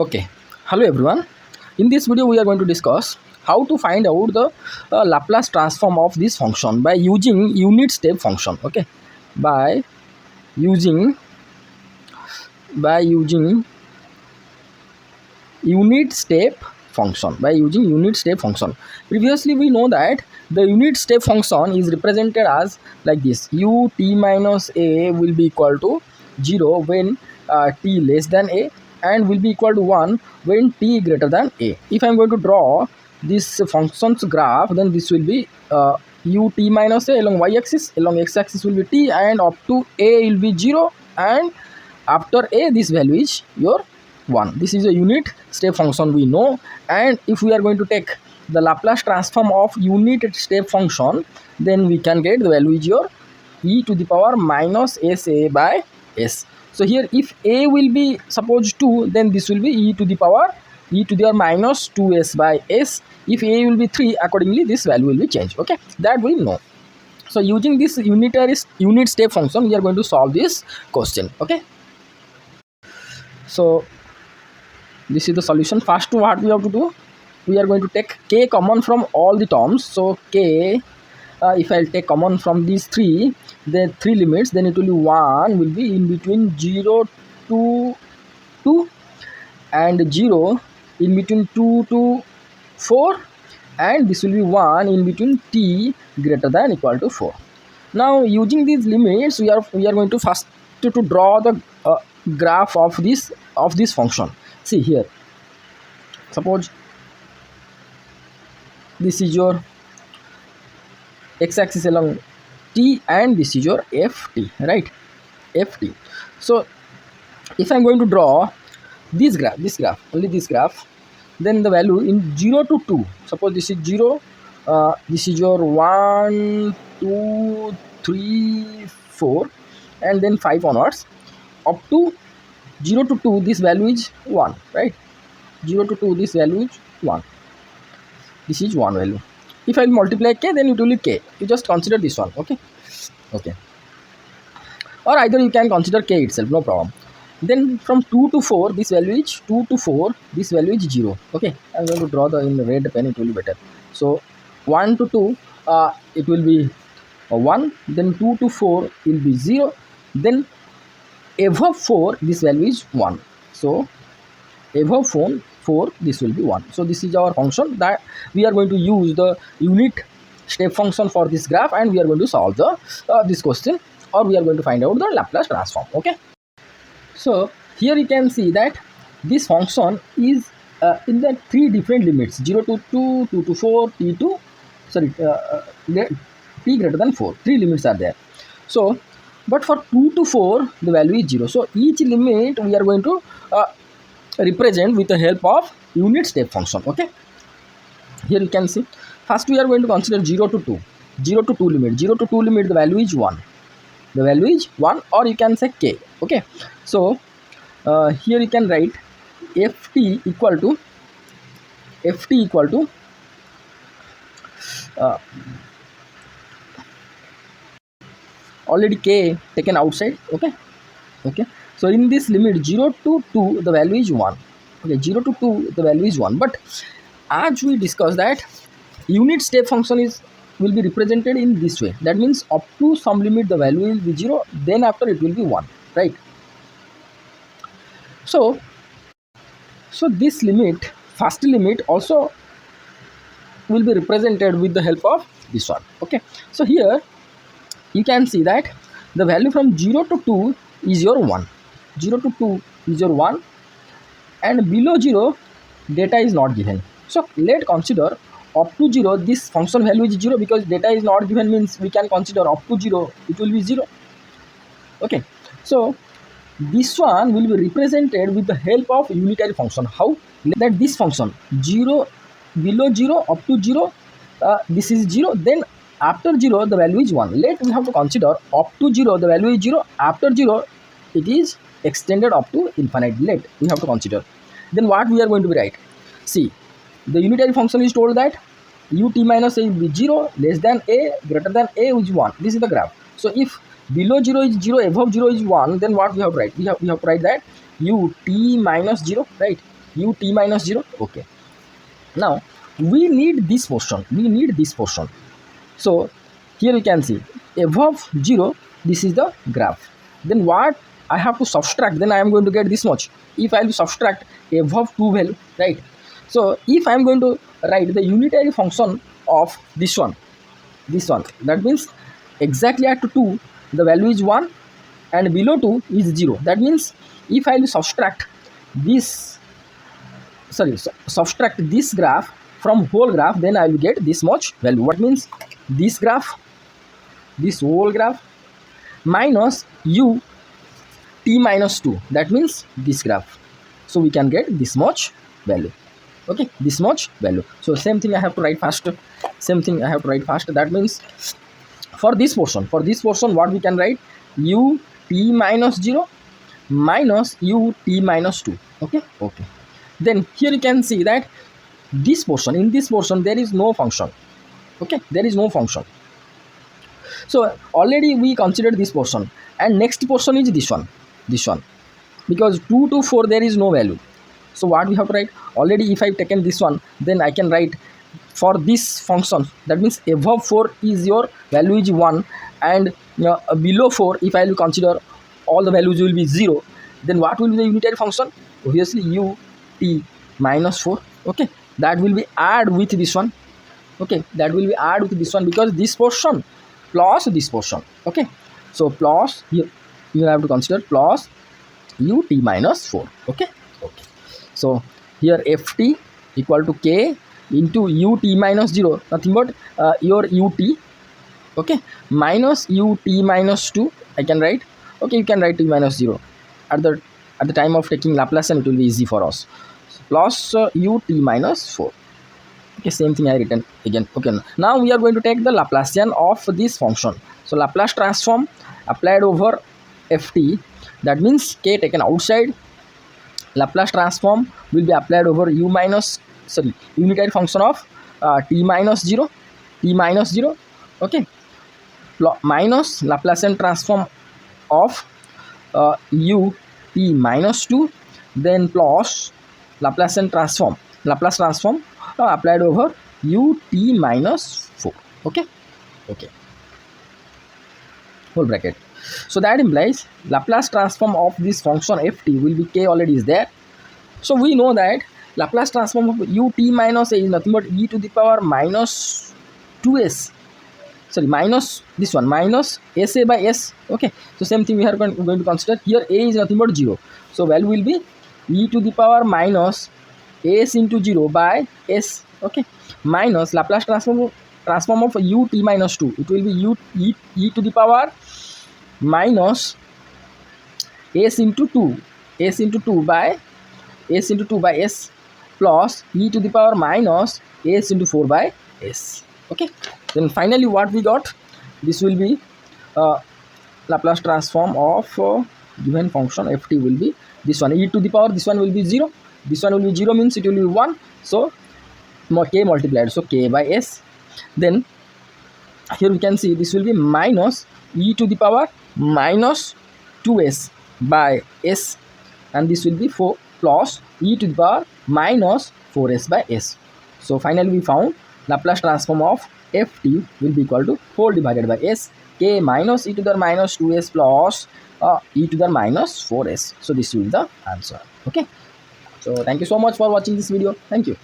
Okay, hello everyone. In this video, we are going to discuss how to find out the Laplace transform of this function by using unit step function. Okay, by using by using unit step function. Previously, we know that the unit step function is represented as like this: u t minus a will be equal to 0 when t less than a, and will be equal to 1 when t greater than a. If I am going to draw this function's graph, then this will be u t minus a along y-axis, along x-axis will be t, and up to a will be 0, and after a this value is your 1. This is a unit step function we know, and if we are going to take the Laplace transform of unit step function, then we can get the value is your e to the power minus sa by s. So here if a will be suppose 2, then this will be e to the power minus 2s by s. If a will be 3, accordingly this value will be changed. Okay, that we know. So using this unit step function, we are going to solve this question. Okay, so this is the solution. First, what we have to do, we are going to take k common from all the terms. So k, if I'll take common from these three, the three limits, then it will be 1 will be in between 0 to 2, and 0 in between 2 to 4, and this will be 1 in between t greater than equal to 4. Now using these limits, we are going to first to draw the graph of this function. See here, suppose this is your x-axis along t, and this is your ft, right? Ft. So if I'm going to draw this graph, only this graph, then the value in 0 to 2, suppose this is 0, this is your 1, 2, 3, 4, and then 5 onwards, up to 0 to 2, this value is 1, right? 0 to 2, this value is 1. This is 1 value. If I multiply k, then it will be k. You just consider this one. Okay. Or either you can consider k itself, no problem. Then from 2 to 4, this value is 2 to 4, this value is 0. Okay, I'm going to draw in the red pen, it will be better. So 1 to 2, it will be 1, then 2 to 4 will be 0, then above 4 this value is 1. So above 4 this will be 1. So this is our function that we are going to use the unit step function for this graph, and we are going to solve the this question, or we are going to find out the Laplace transform. Okay, so here you can see that this function is in the three different limits: 0 to 2, 2 to 4, t greater than 4. Three limits are there. So but for 2 to 4 the value is 0. So each limit we are going to represent with the help of unit step function. Okay, here you can see, first we are going to consider 0 to 2 limit. 0 to 2 limit, the value is 1. The value is 1, or you can say k. Okay, so here you can write ft equal to already k taken outside. Okay, so in this limit 0 to 2 the value is 1. Okay, 0 to 2 the value is 1, but as we discussed that unit step function will be represented in this way. That means up to some limit the value will be 0, then after it will be 1, right? So this limit, first limit, also will be represented with the help of this one. Okay, so here you can see that the value from 0 to 2 is your 1. 0 to 2 is your 1, and below 0 data is not given. So let's consider up to 0, this function value is 0, because data is not given, means we can consider up to 0 it will be 0. Okay, so this one will be represented with the help of unitary function. How? That this function 0, below 0, up to 0, this is 0, then after 0 the value is 1. Let we have to consider up to 0 the value is 0, after 0 it is extended up to infinite. Let we have to consider, then what we are going to be write. See, the unitary function is told that ut minus a will be 0, less than a, greater than a is 1. This is the graph. So if below 0 is 0, above 0 is 1, then what we have to write? We have to write that ut minus 0, right? ut minus 0. Okay, now we need this portion, so here you can see above 0, this is the graph. Then what I have to subtract, then I am going to get this much. If I will subtract above 2 value, right? So if I am going to write the unitary function of this one, that means exactly at 2 the value is 1 and below 2 is 0. That means if I will subtract this, subtract this graph from whole graph, then I will get this much value. What means this graph, this whole graph minus u t minus 2, that means this graph. So we can get this much value. Okay, this much value. So same thing I have to write fast. That means for this portion, what we can write, u t minus 0 minus u t minus 2. Okay. Then here you can see that this portion, in this portion there is no function. Okay, there is no function. So already we considered this portion, and next portion is this one, because 2 to 4 there is no value. So what we have to write, already if I have taken this one, then I can write for this function, that means above 4 is your value is 1, and below 4 if I will consider all the values will be 0, then what will be the unitary function? Obviously u t minus 4. Okay, that will be add with this one. Okay, that will be add with this one, because this portion plus this portion. Okay, so plus here you have to consider plus u t minus 4. Okay. So here ft equal to k into u t minus 0, nothing but your ut, okay, minus u t minus 2 I can write. Okay, you can write t minus 0 at the time of taking Laplace, and it will be easy for us. So plus u t minus 4. Okay, same thing I written again. Okay, now we are going to take the Laplacian of this function. So Laplace transform applied over ft, that means k taken outside. Laplace transform will be applied over unitary function of t minus 0. Okay, minus Laplacian transform of u t minus 2, then plus Laplace transform applied over u t minus 4. Okay, whole bracket. So that implies Laplace transform of this function ft will be k, already is there. So we know that Laplace transform of ut minus a is nothing but e to the power minus 2s, minus this one, minus sa by s. Okay, so same thing we are going to consider. Here a is nothing but 0, so value will be e to the power minus s into 0 by s. Okay, minus Laplace transform of ut minus 2, it will be e to the power minus s into 2 by s plus e to the power minus s into 4 by s. Okay, then finally what we got, this will be Laplace transform of given function ft will be this one, e to the power, this one will be 0, this one will be 0 means it will be 1, so k multiplied, so k by s. Then here we can see this will be minus e to the power minus 2s by s, and this will be 4 plus e to the power minus 4s by s. So finally we found Laplace transform of ft will be equal to 4 divided by s, k minus e to the minus 2s plus e to the minus 4s. So this will be the answer. Okay, so thank you so much for watching this video. Thank you.